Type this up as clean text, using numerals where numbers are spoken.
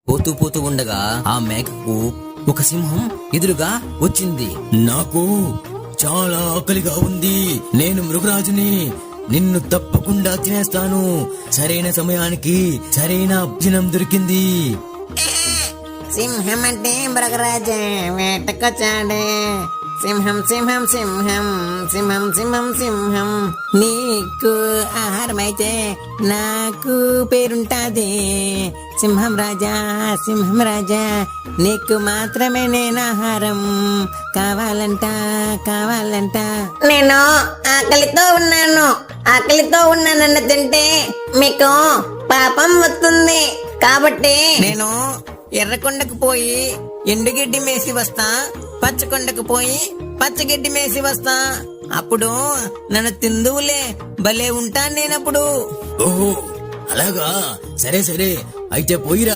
పోతూ పోతూ ఉండగా ఆ మేకకు ఒక సింహం ఎదురుగా వచ్చింది. నాకు చాలా ఆకలిగా ఉంది, నేను మృగరాజుని, నిన్ను తప్పకుండా తినేస్తాను. సరైన సమయానికి సరైన భోజనం దొరికింది. సింహం అంటే మృగరాజే వేటకొచ్చాడే. సింహం సింహం సింహం సింహం సింహం సింహం. నీకు ఆహారం అయితే నాకు పేరుంటాది. సింహం రాజా సింహం రాజా, నీకు మాత్రమే నేను ఆహారం. కావాలంట కావాలంట. నేను ఆకలితో ఉన్నానన్న తింటే మీకు పాపం వస్తుంది. కాబట్టి నేను ఎర్రకొండకు పోయి ఎండుగడ్డి మేసి వస్తా, పచ్చకొండకు పోయి పచ్చగడ్డి మేసి వస్తా. అప్పుడు నన్ను తిందువులే, భలే ఉంటాను నేనప్పుడు. ఓహో అలాగా, సరే సరే, అయితే పోయిరా.